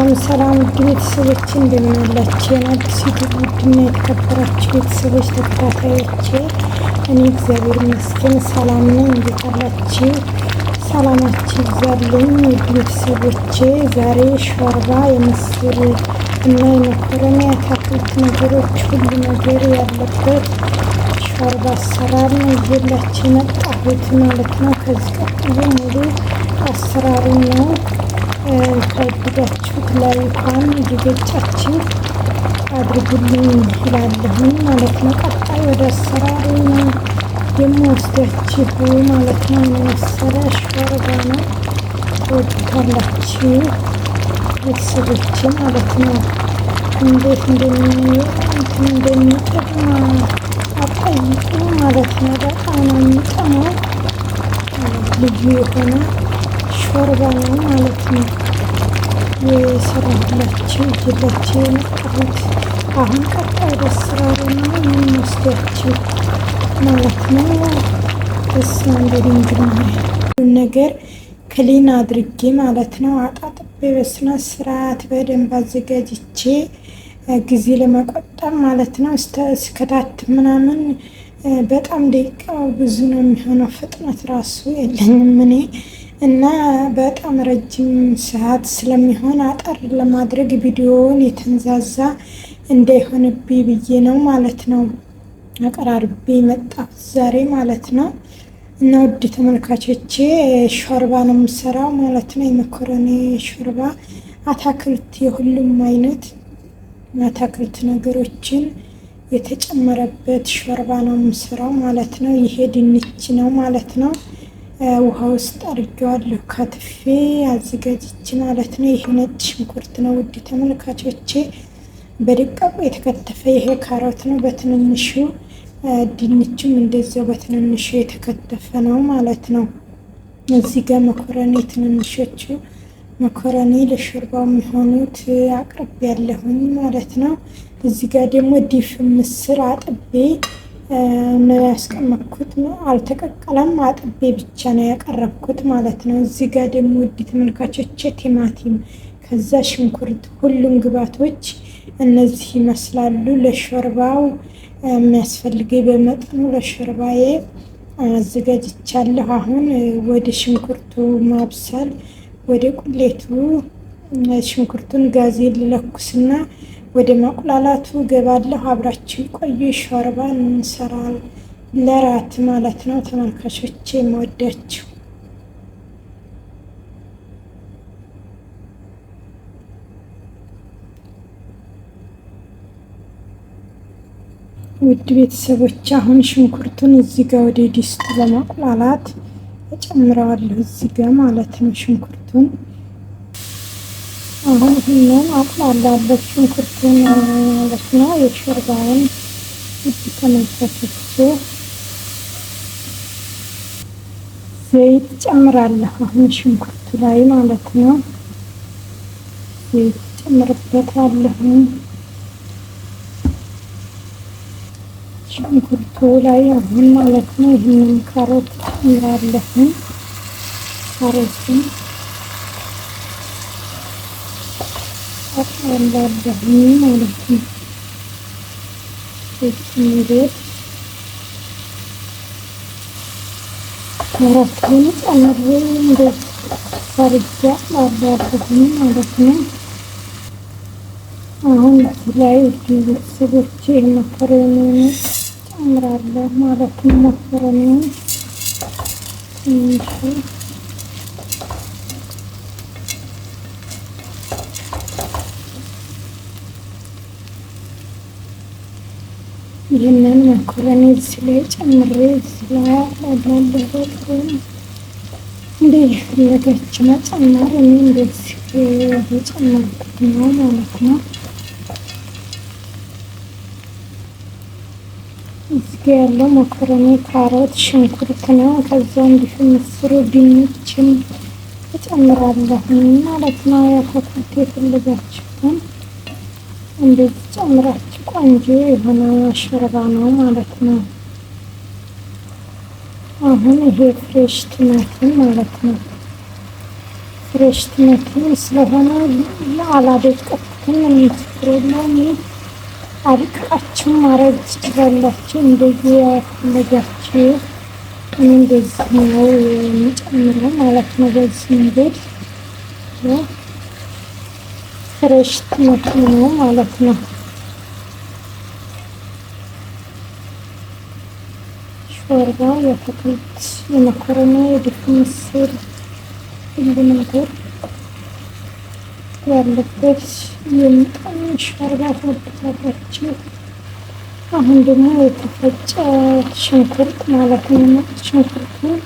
ሰላም ውድ ቤተሰቦች እንደምን አላችሁ? የአዲስ ዩቲዩብ ውድና የተከበራችሁ ቤተሰቦች ተከታታዮቼ፣ እኔ እግዚአብሔር ይመስገን ሰላም ነኝ። እንዴት አላችሁ? ሰላማችሁ ይብዛልኝ። ውድ ቤተሰቦቼ ዛሬ ሾርባ የምስር እና የመኮረኒ አትክልት ነገሮች ሁሉ ነገር ያለበት ሾርባ አሰራር ነው ይዤላችሁ የመጣሁት ማለት ነው። ከዚህ ቀጥሎ ሙሉ አሰራሩን ነው ከወደዳችሁት ላይኳን እየገጫችሁ አድርጉልኝ እላለሁኝ ማለት ነው። ቀጣይ ወደ አሰራሩ ነው የምወስዳችሁ ማለት ነው። የመሰለ ሾርባ ነው፣ ትወዱታላችሁ ቤተሰቦቼ ማለት ነው። እንዴት እንደሚጥም አጠይቁ ማለት ነው። በጣም ነው የሚጥመው፣ ልዩ የሆነ ሾርባ ነው ማለት ነው። የሰራሁላችሁ ይዤላችሁ የመጣሁት አሁን ቀጣይ ወደ አሰራሩ ነው የምንወስዳችሁ ማለት ነው። ሁሉን ነገር ክሊን አድርጌ ማለት ነው አጣጥቤ በስነ ስርዓት በደንብ አዘጋጅቼ ጊዜ ለመቆጠብ ማለት ነው። እስከታት ምናምን በጣም ደቂቃው ብዙ ነው የሚሆነው፣ ፍጥነት ራሱ የለኝም እኔ እና በጣም ረጅም ሰዓት ስለሚሆን አጠር ለማድረግ ቪዲዮውን የተንዛዛ እንዳይሆንብኝ ብዬ ነው ማለት ነው አቀራርቤ መጣሁት ዛሬ ማለት ነው። እና ውድ ተመልካቾቼ ሾርባ ነው የምሰራው ማለት ነው። የመኮረኒ ሾርባ አትክልት፣ የሁሉም አይነት አትክልት ነገሮችን የተጨመረበት ሾርባ ነው የምሰራው ማለት ነው። ይሄ ድንች ነው ማለት ነው። ውሃ ውስጥ አድርጌዋለሁ ከትፌ አዘጋጅቼ ማለት ነው። ይሄ ነጭ ሽንኩርት ነው ውድ ተመልካቾቼ፣ በደቃቁ የተከተፈ። ይሄ ካሮት ነው በትንንሹ፣ ድንችም እንደዚያው በትንንሹ የተከተፈ ነው ማለት ነው። እዚህ ጋር መኮረኒ፣ ትንንሾቹ መኮረኒ ለሾርባው የሚሆኑት አቅርቤ ያለሁኝ ማለት ነው። እዚህ ጋር ደግሞ ዲፍ ምስር አጥቤ ነው ያስቀመጥኩት። አልተቀቀለም፣ አጥቤ ብቻ ነው ያቀረብኩት ማለት ነው። እዚህ ጋር ደግሞ ውድ ተመልካቾቼ ቲማቲም፣ ከዛ ሽንኩርት፣ ሁሉም ግብአቶች እነዚህ ይመስላሉ። ለሾርባው የሚያስፈልገኝ በመጠኑ ለሾርባዬ አዘጋጅቻለሁ። አሁን ወደ ሽንኩርቱ ማብሰል፣ ወደ ቁሌቱ ሽንኩርቱን ጋዜን ልለኩስና ወደ ማቁላላቱ ገባለሁ። አብራችሁ ቆዩ። ሾርባ እንሰራለን ለራት ማለት ነው ተመልካቾቼ የምወዳችሁ። ውድ ቤተሰቦች አሁን ሽንኩርቱን እዚህ ጋር ወደ ድስቱ ለማቁላላት እጨምረዋለሁ እዚህ ጋር ማለት ነው። ሽንኩርቱን አሁን ይህንን አቁላላለሁ ሽንኩርቱን ማለት ነው። የሾርባውን ውድ ተመልካቾቼ ዘይት ጨምራለሁ አሁን ሽንኩርቱ ላይ ማለት ነው። ዘይት ጨምርበታለሁ ሽንኩርቱ ላይ አሁን ማለት ነው። ይህንን ካሮት ጨምራለሁ። ካሮቱን አቁላላለሁ ማለት ነው። ካሮቱን ጨምሬ እንደዚህ አድርጌ አቁላለሁ ማለት ነው። አሁን እዚህ ላይ ቤተሰቦቼ መኮረኒውን ጨምራለሁ ማለት ነው። መኮረኒውን ትንሽ ይህንን መኮረኒ እዚህ ላይ ጨምሬ እዚህ ላይ አቁላለሁ። እንደ የፈለገች መጨመር፣ እኔ እንደዚህ የጨመርኩት ነው ማለት ነው። እዚህ ጋ ያለው መኮረኒ፣ ካሮት፣ ሽንኩርት ነው። ከዛ እንዲሁ ምስሩ፣ ድንችን እጨምራለሁ ማለት ነው። ያተክልት የፈለጋችሁትን እንደዚህ ጨምራችሁ ቆንጆ የሆነ ሾርባ ነው ማለት ነው። አሁን ይሄ ፍሬሽ ቲማቲም ማለት ነው። ፍሬሽ ቲማቲም ስለሆነ አላደቀኩትም። ምንም ችግር የለውም። አድቅቃችሁ ማድረግ ትችላላችሁ እንደዚህ ያፈለጋችሁ። እንደዚህ ነው የሚጨምረው ማለት ነው። በዚህ መንገድ ፍሬሽ ቲማቲም ነው ማለት ነው። ሾርባ የአትክልት የመኮረኒ የድፍን ምስር ሁሉ ነገር ያለበት የሚጣም ሾርባ ትወዱታላችሁ። አሁን ደግሞ የተፈጨ ሽንኩርት ማለት ነው። ሽንኩርቱን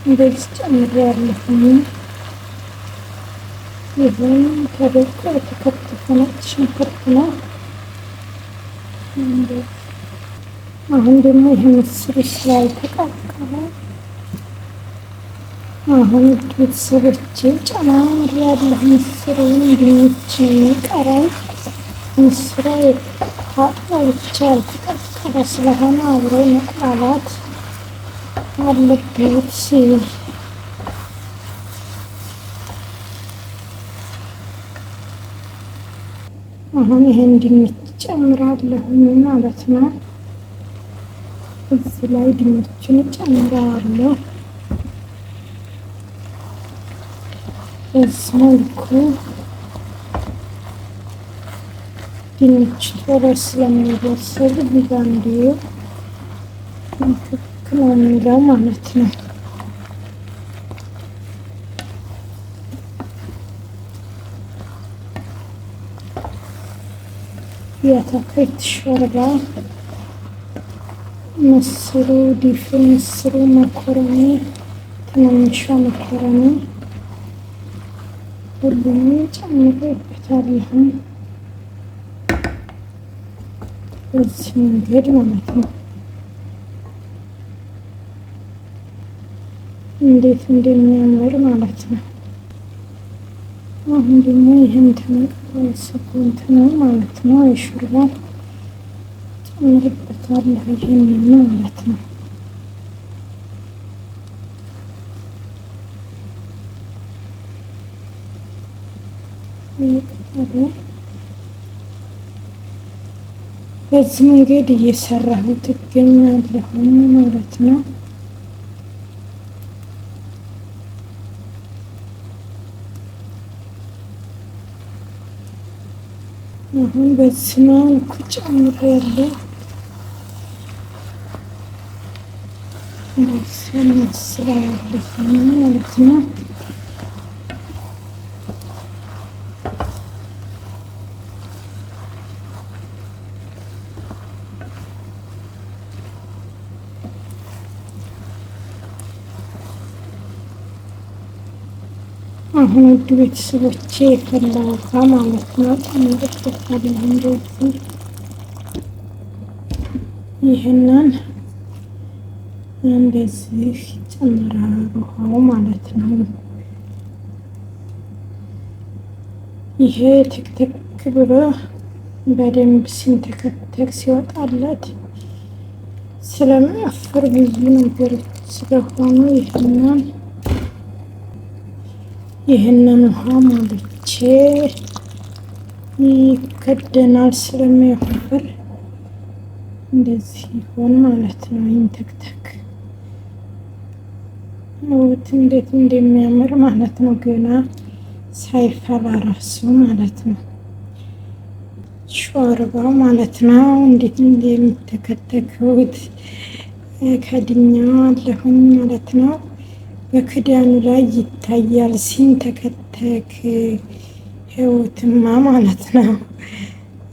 እንደዚህ ጨምሬያለሁ። ይህም ተደቆ የተከተፈ ነጭ ሽንኩርት ነው። አሁን ደግሞ ይህ ምስሩ ስላልተቃቀለ አሁን ቤተሰቦቼ ጨምሬያለሁ። ምስሩን ድንች የሚቀረው ምስሩ ታጥቦ ብቻ ያልተቀቀለ ስለሆነ አብሮ መቁላላት አለበት። አሁን ይሄን ድንች ጨምራለሁ ማለት ነው። እዚህ ላይ ድንቹን ጨምራለሁ። በዚህ መልኩ ድንች ቶሎ ስለሚበስል ቢጋንዲ ትክክል ነው የሚለው ማለት ነው። የአትክልት ሾርባ ምስሩ፣ ድፍን ምስሩ፣ መኮረኒ፣ ትንንሿ መኮረኒ ሁሉም ጨምሬበታለሁ። በዚህ መንገድ ማለት ነው። እንዴት እንደሚያምር ማለት ነው። አሁን ደግሞ ይህን ተመቀሰቁት ነው ማለት ነው። የሾርባ ጨምርበታለሁ ይሄንን ማለት ነው። በዚህ መንገድ እየሰራሁት እገኛለሁ ማለት ነው። አሁን በዚህ መልኩ ጨምሬያለሁ። እንደዚህ መስራለሁ ማለት ነው። አሁን ውድ ቤተሰቦቼ የፈላ ውሃ ማለት ነው ጨምሬበታለሁ። እንደዚህ ይህንን እንደዚህ ጨምራለሁ ውሃው ማለት ነው። ይሄ ትክትክ ብሎ በደንብ ሲንተከተክ ሲወጣለት ስለሚያፍር ብዙ ነገሮች ስለሆኑ ይህንን ውሃ ሞልቼ ይከደናል ስለሚያፍር እንደዚህ ይሆን ማለት ነው። ይንተክተክ ወት እንዴት እንደሚያምር ማለት ነው። ገና ሳይፈላ ራሱ ማለት ነው። ሾርባው ማለት ነው። እንዴት እንደሚተከተኩት ከድኛዋለሁኝ ማለት ነው። በክዳኑ ላይ ይታያል ሲንተከተክ ህይወትማ ማለት ነው።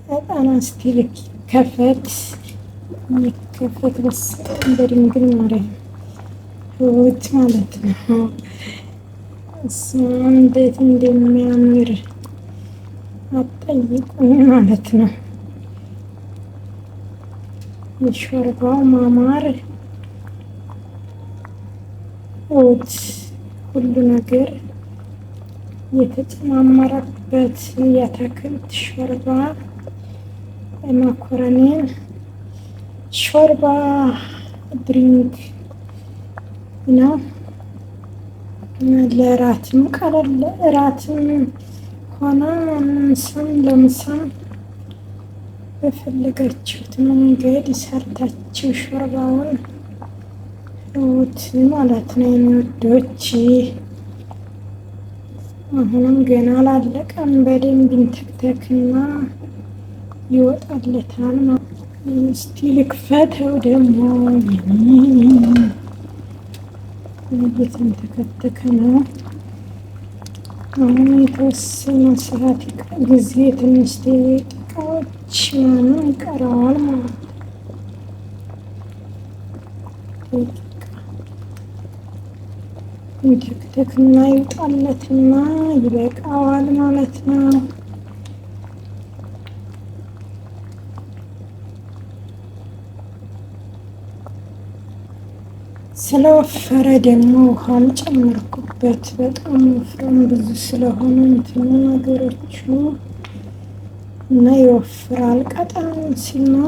በጣም ስቲል ይከፈት በድንግል ማርያም ህይወት ማለት ነው። እሱ እንዴት እንደሚያምር አጠይቁኝ ማለት ነው። የሾርባው ማማር ሁሉ ነገር የተጨማመረበት የአትክልት ሾርባ መኮረኒን ሾርባ ድሪንክ ነው። ለራትም ቀለል እራትም ሆነ ምሳም ለምሳም በፈለጋችሁት መንገድ ሰርታችሁ ሾርባውን እውት ማለት ነው የሚወዶች። አሁንም ገና አላለቀም። በደንብ ይንተክተክና ይወጣለታል። እስቲ ልክፈተው ደግሞ እየተንተከተከ ነው። አሁን የተወሰነ ሰዓት ጊዜ ትንሽ ደቂቃዎች ምናምን ይቀረዋል ማለት ነው። ይንተክተክና ይውጣለትና ይበቃዋል ማለት ነው። ስለወፈረ ደግሞ ውሃም ጨመርኩበት። በጣም ወፍራም ብዙ ስለሆነ እንትኑ ነገሮቹ እና ይወፍራል። ቀጠን ሲል ነው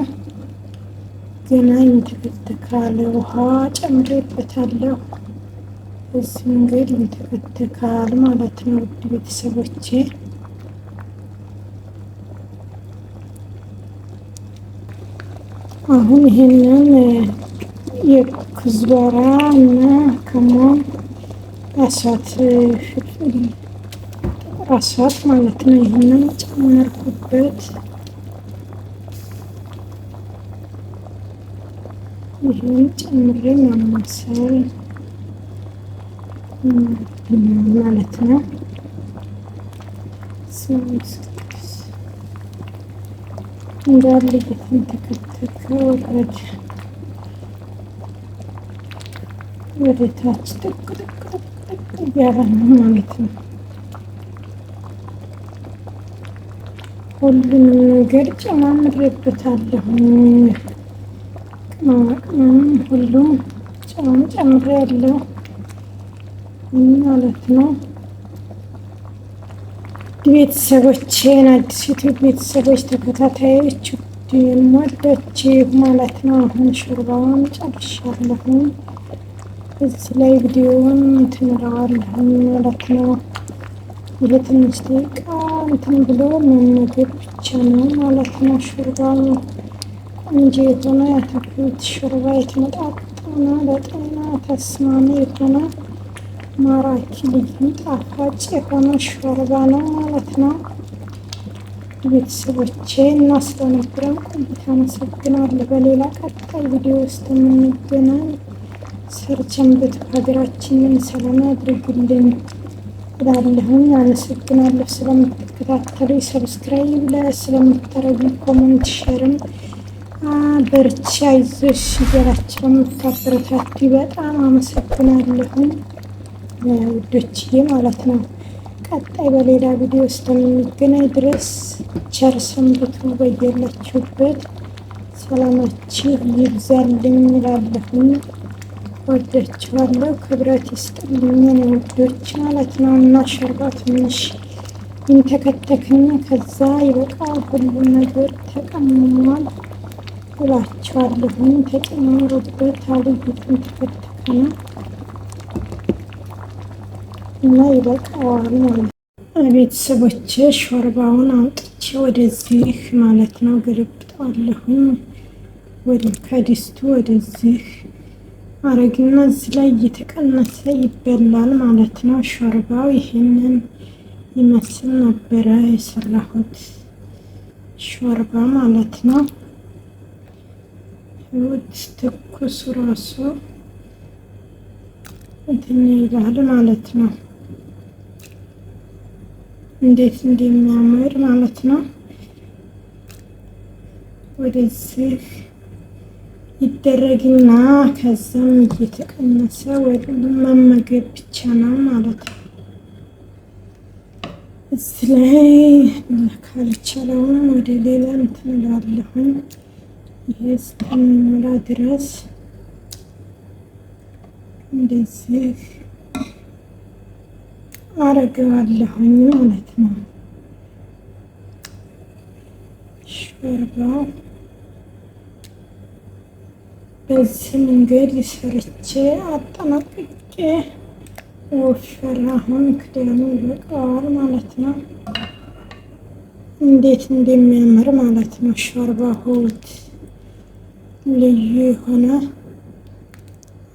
ገና ይንተከተካል። ውሃ ጨምሬበታለሁ። በዚህ መንገድ ይንተከተካል ማለት ነው። ውድ ቤተሰቦቼ አሁን ይሄንን የኩዝበራ እና ከሞን አሳት ፍልፍል አሳት ማለት ነው። ይሄንን ጨመርኩበት። ይሄን ጨምሬ ማማሰል ማለት ነው። እንዳለ እየተንተከተከ ወደ ታች ጥቅ እያለ ነው ማለት ነው። ሁሉንም ነገር ጨማምሬበታለሁ። ቅመማ ቅመም ሁሉም ጨምሬያለሁ ማለት ነው። ቤተሰቦቼን አዲስ ዩቲዩብ ቤተሰቦች ተከታታዮች የምወዳችሁ ማለት ነው። አሁን ሾርባውን ጨርሻለሁ። እዚህ ላይ ቪዲዮውን እንትን እለዋለሁ ማለት ነው። ይሄ ትንሽ ደቂቃ እንትን ብሎ መመገብ ብቻ ነው ማለት ነው። ሾርባው ቆንጆ የሆነ የአትክልት ሾርባ የተመጣጠነ ለጤና ተስማሚ የሆነ ማራኪ ልዩ ጣፋጭ የሆነ ሾርባ ነው ማለት ነው። ቤተሰቦቼ እና ስለነበረን ቆይታ አመሰግናለሁ። በሌላ ቀጣይ ቪዲዮ ውስጥ የምንገናኝ ሰርቸንበት ሀገራችንን ሰላም ያድርግልን እላለሁኝ። አመሰግናለሁ ስለምትከታተሉ፣ ሰብስክራይብ ስለምታረጉ፣ ኮሜንት ሸርም በርቺ አይዞሽ እያላችሁ ለምታበረታቱ በጣም አመሰግናለሁኝ ውዶችዬ ማለት ነው። ቀጣይ በሌላ ቪዲዮ ውስጥ የምንገናኝ ድረስ ቸር ሰንብቱ። በያላችሁበት ሰላማችሁ ይብዛልኝ እላለሁኝ። ወዳችኋለሁ። ክብረት ይስጥልኝ ውዶች ማለት ነው። እና ሾርባ ትንሽ ይንተከተክና ከዛ ይበቃል። ሁሉ ነገር ተቀምሟል እላችኋለሁኝ። ተጨማምሮበት አልይትን ተከተከ ነው እና ይበቃዋል ማለት ነው። ቤተሰቦቼ ሾርባውን አውጥቼ ወደዚህ ማለት ነው ገለብጠዋለሁኝ። ወደ ከድስቱ ወደዚህ አረግና እዚህ ላይ እየተቀነሰ ይበላል ማለት ነው። ሾርባው ይሄንን ይመስል ነበረ የሰራሁት ሾርባ ማለት ነው። ትኩስ ራሱ እንትን ይላል ማለት ነው። እንዴት እንደሚያምር ማለት ነው። ወደዚህ ይደረግና ከዛም እየተቀነሰ ወደ መመገብ ብቻ ነው ማለት ነው። እዚህ ላይ ካልቻለውም ወደ ሌላ እንትን እላለሁኝ። ይሄ እስከሚሞላ ድረስ እንደዚህ አረገዋለሁኝ ማለት ነው። ሾርባው በዚህ መንገድ ሰርቼ አጠናቅቄ ወፈር። አሁን ክዳኑ ይበቃዋል ማለት ነው። እንዴት እንደሚያምር ማለት ነው። ሾርባ ሆት ልዩ የሆነ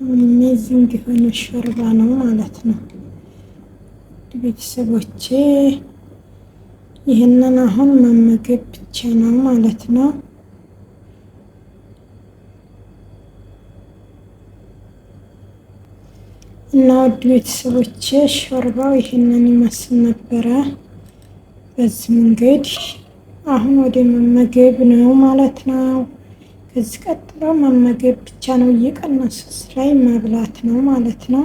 አሜዚንግ የሆነ ሾርባ ነው ማለት ነው። ቤተሰቦቼ ይህንን አሁን መመገብ ብቻ ነው ማለት ነው። እና ውድ ቤተሰቦቼ ሾርባው ይህንን ይመስል ነበረ። በዚህ መንገድ አሁን ወደ መመገብ ነው ማለት ነው። ከዚህ ቀጥሎ መመገብ ብቻ ነው፣ እየቀነሱ ላይ መብላት ነው ማለት ነው።